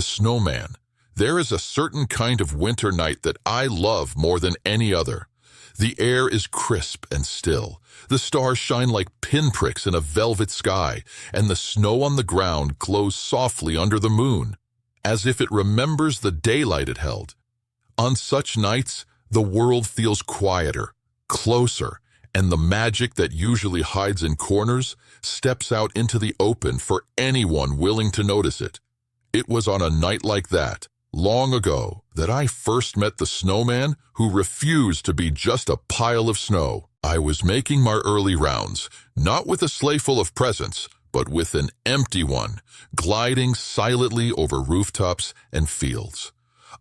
The Snowman. There is a certain kind of winter night that I love more than any other. The air is crisp and still. The stars shine like pinpricks in a velvet sky, and the snow on the ground glows softly under the moon, as if it remembers the daylight it held. On such nights, the world feels quieter, closer, and the magic that usually hides in corners steps out into the open for anyone willing to notice it. It was on a night like that, long ago, that I first met the snowman who refused to be just a pile of snow. I was making my early rounds, not with a sleigh full of presents, but with an empty one, gliding silently over rooftops and fields.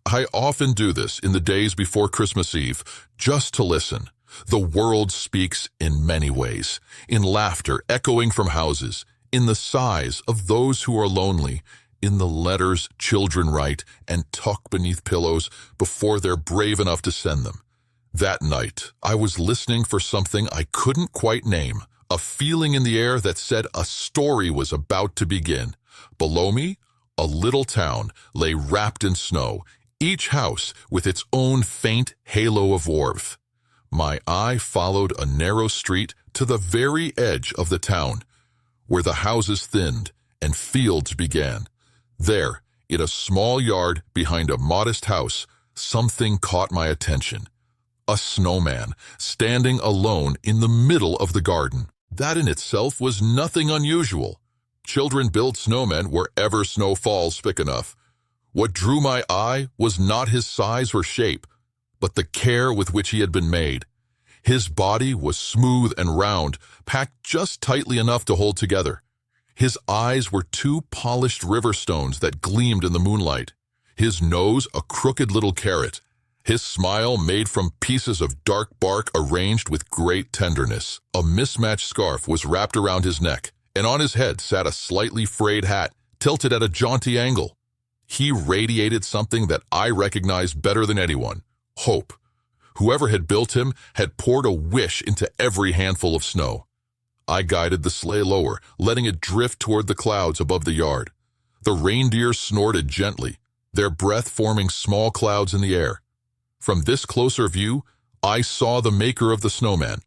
I often do this in the days before Christmas Eve, just to listen. The world speaks in many ways, in laughter echoing from houses, in the sighs of those who are lonely, in the letters children write and tuck beneath pillows before they're brave enough to send them. That night, I was listening for something I couldn't quite name, a feeling in the air that said a story was about to begin. Below me, a little town lay wrapped in snow, each house with its own faint halo of warmth. My eye followed a narrow street to the very edge of the town, where the houses thinned and fields began. There, in a small yard behind a modest house, something caught my attention. A snowman, standing alone in the middle of the garden. That in itself was nothing unusual. Children build snowmen wherever snow falls thick enough. What drew my eye was not his size or shape, but the care with which he had been made. His body was smooth and round, packed just tightly enough to hold together. His eyes were two polished river stones that gleamed in the moonlight. His nose a crooked little carrot. His smile made from pieces of dark bark arranged with great tenderness. A mismatched scarf was wrapped around his neck, and on his head sat a slightly frayed hat, tilted at a jaunty angle. He radiated something that I recognized better than anyone: hope. Whoever had built him had poured a wish into every handful of snow. I guided the sleigh lower, letting it drift toward the clouds above the yard. The reindeer snorted gently, their breath forming small clouds in the air. From this closer view, I saw the maker of the snowman,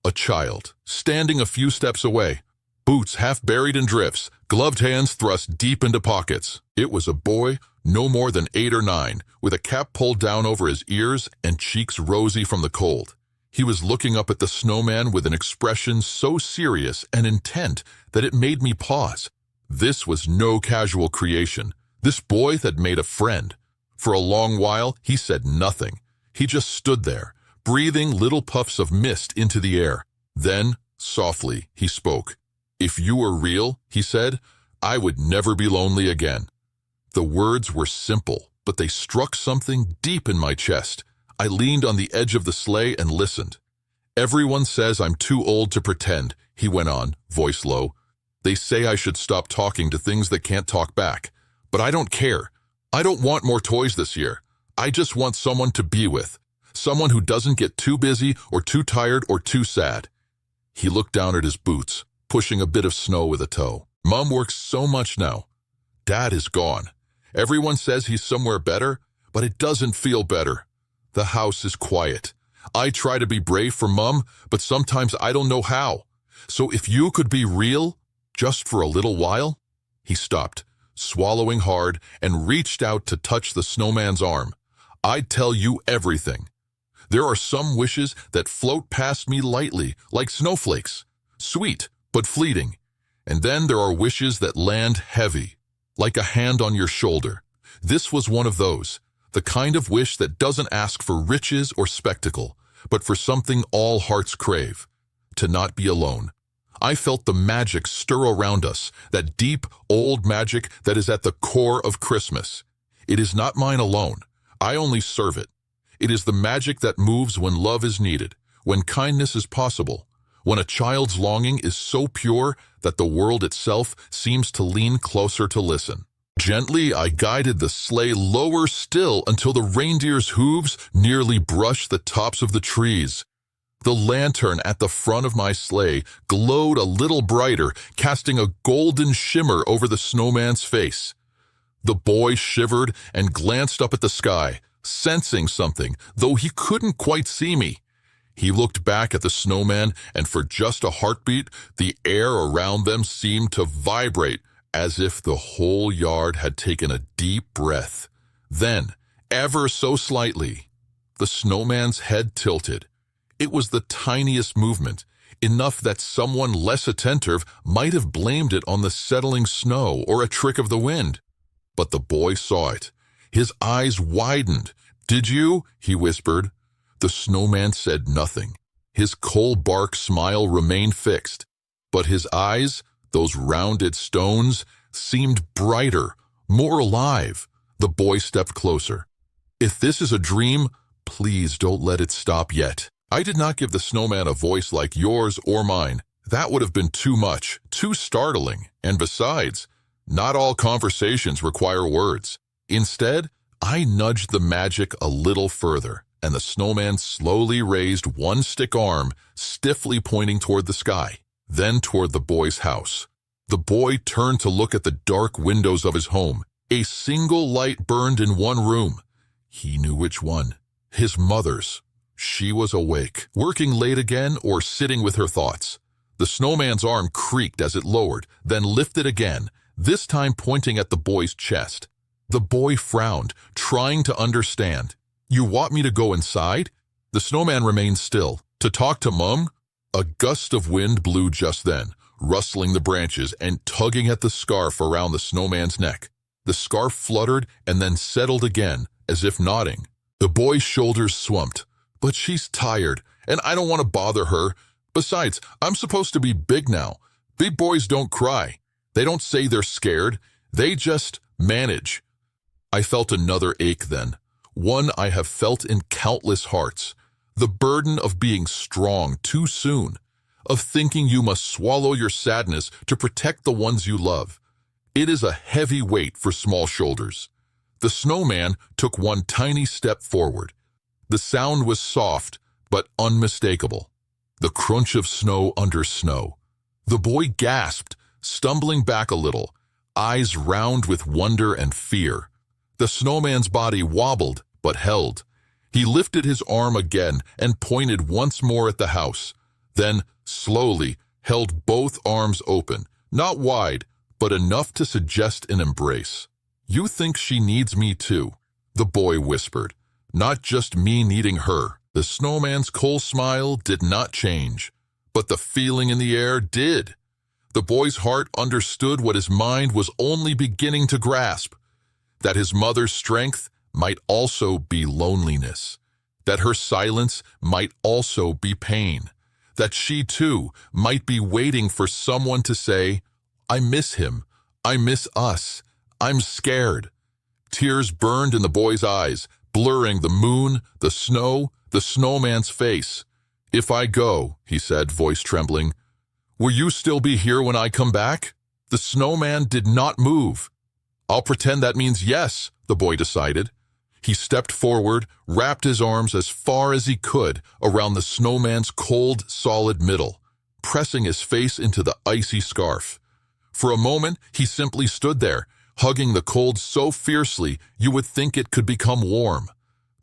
a child, standing a few steps away, boots half buried in drifts, gloved hands thrust deep into pockets. It was a boy, no more than 8 or 9, with a cap pulled down over his ears and cheeks rosy from the cold. He was looking up at the snowman with an expression so serious and intent that it made me pause. This was no casual creation. This boy had made a friend. For a long while, he said nothing. He just stood there, breathing little puffs of mist into the air. Then, softly, he spoke. "If you were real," he said, "I would never be lonely again." The words were simple, but they struck something deep in my chest. I leaned on the edge of the sleigh and listened. "Everyone says I'm too old to pretend," he went on, voice low. "They say I should stop talking to things that can't talk back. But I don't care. I don't want more toys this year. I just want someone to be with. Someone who doesn't get too busy or too tired or too sad." He looked down at his boots, pushing a bit of snow with a toe. "Mom works so much now. Dad is gone. Everyone says he's somewhere better, but it doesn't feel better. The house is quiet. I try to be brave for Mom, but sometimes I don't know how. So if you could be real, just for a little while." He stopped, swallowing hard, and reached out to touch the snowman's arm. "I'd tell you everything. There are some wishes that float past me lightly, like snowflakes, sweet but fleeting. And then there are wishes that land heavy, like a hand on your shoulder. This was one of those. The kind of wish that doesn't ask for riches or spectacle, but for something all hearts crave: to not be alone. I felt the magic stir around us, that deep, old magic that is at the core of Christmas. It is not mine alone. I only serve it. It is the magic that moves when love is needed, when kindness is possible, when a child's longing is so pure that the world itself seems to lean closer to listen. Gently, I guided the sleigh lower still until the reindeer's hooves nearly brushed the tops of the trees. The lantern at the front of my sleigh glowed a little brighter, casting a golden shimmer over the snowman's face. The boy shivered and glanced up at the sky, sensing something, though he couldn't quite see me. He looked back at the snowman, and for just a heartbeat, the air around them seemed to vibrate, as if the whole yard had taken a deep breath. Then, ever so slightly, the snowman's head tilted. It was the tiniest movement, enough that someone less attentive might have blamed it on the settling snow or a trick of the wind. But the boy saw it. His eyes widened. "Did you?" he whispered. The snowman said nothing. His coal bark smile remained fixed, but his eyes, those rounded stones, seemed brighter, more alive. The boy stepped closer. "If this is a dream, please don't let it stop yet." I did not give the snowman a voice like yours or mine. That would have been too much, too startling, and besides, not all conversations require words. Instead, I nudged the magic a little further, and the snowman slowly raised one stick arm, stiffly pointing toward the sky, then toward the boy's house. The boy turned to look at the dark windows of his home. A single light burned in one room. He knew which one. His mother's. She was awake, working late again or sitting with her thoughts. The snowman's arm creaked as it lowered, then lifted again, this time pointing at the boy's chest. The boy frowned, trying to understand. "You want me to go inside?" The snowman remained still. "To talk to Mum?" A gust of wind blew just then, rustling the branches and tugging at the scarf around the snowman's neck. The scarf fluttered and then settled again, as if nodding. The boy's shoulders slumped. "But she's tired, and I don't want to bother her. Besides, I'm supposed to be big now. Big boys don't cry. They don't say they're scared. They just manage." I felt another ache then, one I have felt in countless hearts. The burden of being strong too soon, of thinking you must swallow your sadness to protect the ones you love. It is a heavy weight for small shoulders. The snowman took one tiny step forward. The sound was soft, but unmistakable. The crunch of snow under snow. The boy gasped, stumbling back a little, eyes round with wonder and fear. The snowman's body wobbled, but held. He lifted his arm again and pointed once more at the house, then, slowly, held both arms open, not wide, but enough to suggest an embrace. "You think she needs me too," the boy whispered. "Not just me needing her." The snowman's cold smile did not change, but the feeling in the air did. The boy's heart understood what his mind was only beginning to grasp, that his mother's strength might also be loneliness, that her silence might also be pain, that she too might be waiting for someone to say, "I miss him, I miss us, I'm scared." Tears burned in the boy's eyes, blurring the moon, the snow, the snowman's face. "If I go," he said, voice trembling, "will you still be here when I come back?" The snowman did not move. "I'll pretend that means yes," the boy decided. He stepped forward, wrapped his arms as far as he could around the snowman's cold, solid middle, pressing his face into the icy scarf. For a moment, he simply stood there, hugging the cold so fiercely you would think it could become warm.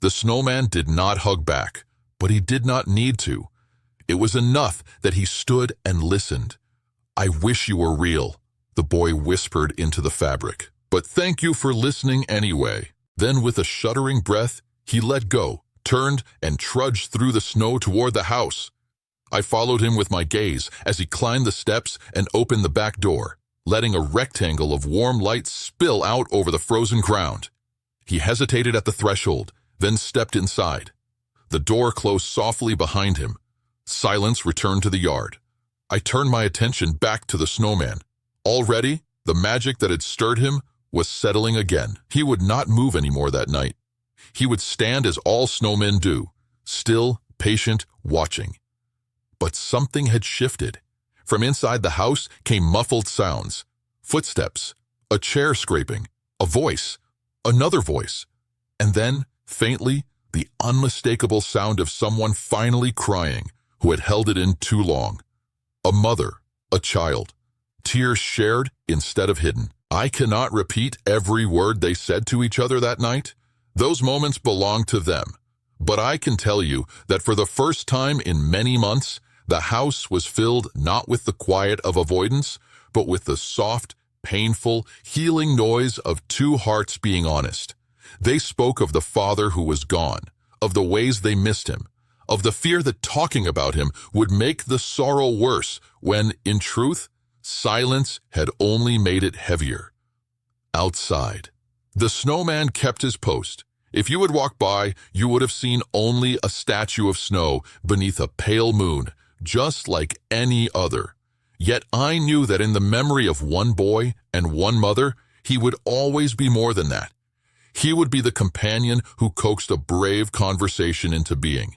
The snowman did not hug back, but he did not need to. It was enough that he stood and listened. "I wish you were real," the boy whispered into the fabric. "But thank you for listening anyway." Then with a shuddering breath, he let go, turned, and trudged through the snow toward the house. I followed him with my gaze as he climbed the steps and opened the back door, letting a rectangle of warm light spill out over the frozen ground. He hesitated at the threshold, then stepped inside. The door closed softly behind him. Silence returned to the yard. I turned my attention back to the snowman. Already, the magic that had stirred him was settling again. He would not move anymore that night. He would stand as all snowmen do, still, patient, watching. But something had shifted. From inside the house came muffled sounds. Footsteps, a chair scraping, a voice, another voice, and then, faintly, the unmistakable sound of someone finally crying who had held it in too long. A mother, a child. Tears shared instead of hidden. I cannot repeat every word they said to each other that night. Those moments belong to them. But I can tell you that for the first time in many months, the house was filled not with the quiet of avoidance, but with the soft, painful, healing noise of two hearts being honest. They spoke of the father who was gone, of the ways they missed him, of the fear that talking about him would make the sorrow worse when, in truth, silence had only made it heavier. Outside, the snowman kept his post. If you had walked by, you would have seen only a statue of snow beneath a pale moon, just like any other. Yet I knew that in the memory of one boy and one mother, he would always be more than that. He would be the companion who coaxed a brave conversation into being.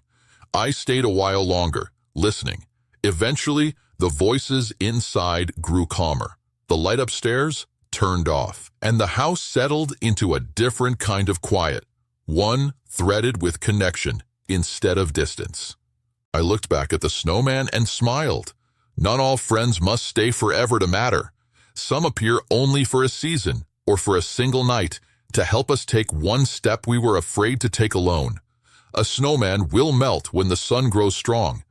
I stayed a while longer, listening. Eventually, the voices inside grew calmer. The light upstairs turned off, and the house settled into a different kind of quiet, one threaded with connection instead of distance. I looked back at the snowman and smiled. Not all friends must stay forever to matter. Some appear only for a season or for a single night to help us take one step we were afraid to take alone. A snowman will melt when the sun grows strong,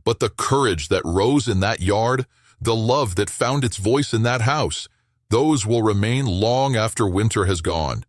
but the courage that rose in that yard, the love that found its voice in that house, those will remain long after winter has gone.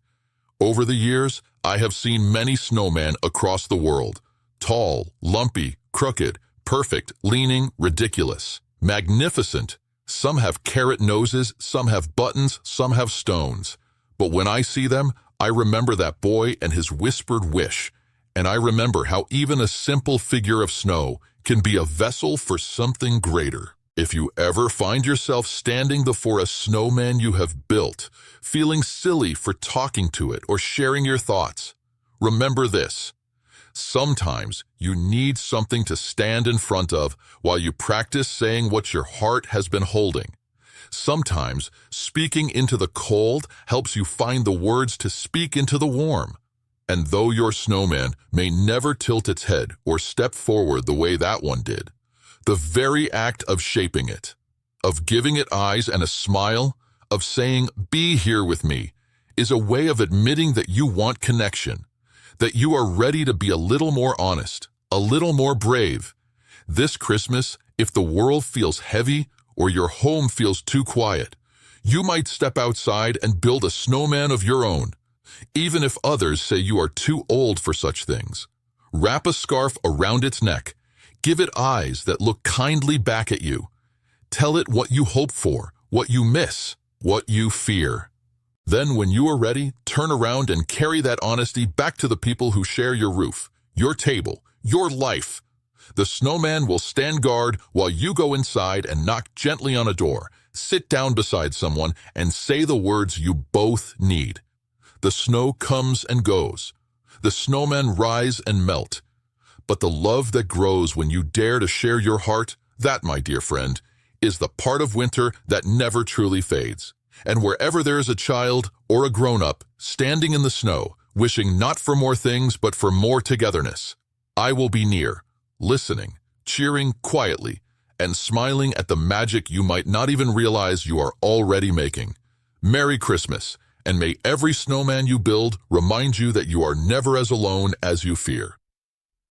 Over the years, I have seen many snowmen across the world. Tall, lumpy, crooked, perfect, leaning, ridiculous, magnificent. Some have carrot noses, some have buttons, some have stones. But when I see them, I remember that boy and his whispered wish, and I remember how even a simple figure of snow can be a vessel for something greater. If you ever find yourself standing before a snowman you have built, feeling silly for talking to it or sharing your thoughts, remember this. Sometimes you need something to stand in front of while you practice saying what your heart has been holding. Sometimes speaking into the cold helps you find the words to speak into the warm. And though your snowman may never tilt its head or step forward the way that one did, the very act of shaping it, of giving it eyes and a smile, of saying, "Be here with me," is a way of admitting that you want connection, that you are ready to be a little more honest, a little more brave. This Christmas, if the world feels heavy or your home feels too quiet, you might step outside and build a snowman of your own, even if others say you are too old for such things. Wrap a scarf around its neck. Give it eyes that look kindly back at you. Tell it what you hope for, what you miss, what you fear. Then when you are ready, turn around and carry that honesty back to the people who share your roof, your table, your life. The snowman will stand guard while you go inside and knock gently on a door, sit down beside someone, and say the words you both need. The snow comes and goes. The snowmen rise and melt. But the love that grows when you dare to share your heart, that, my dear friend, is the part of winter that never truly fades. And wherever there is a child or a grown-up standing in the snow, wishing not for more things but for more togetherness, I will be near, listening, cheering quietly, and smiling at the magic you might not even realize you are already making. Merry Christmas, and may every snowman you build remind you that you are never as alone as you fear.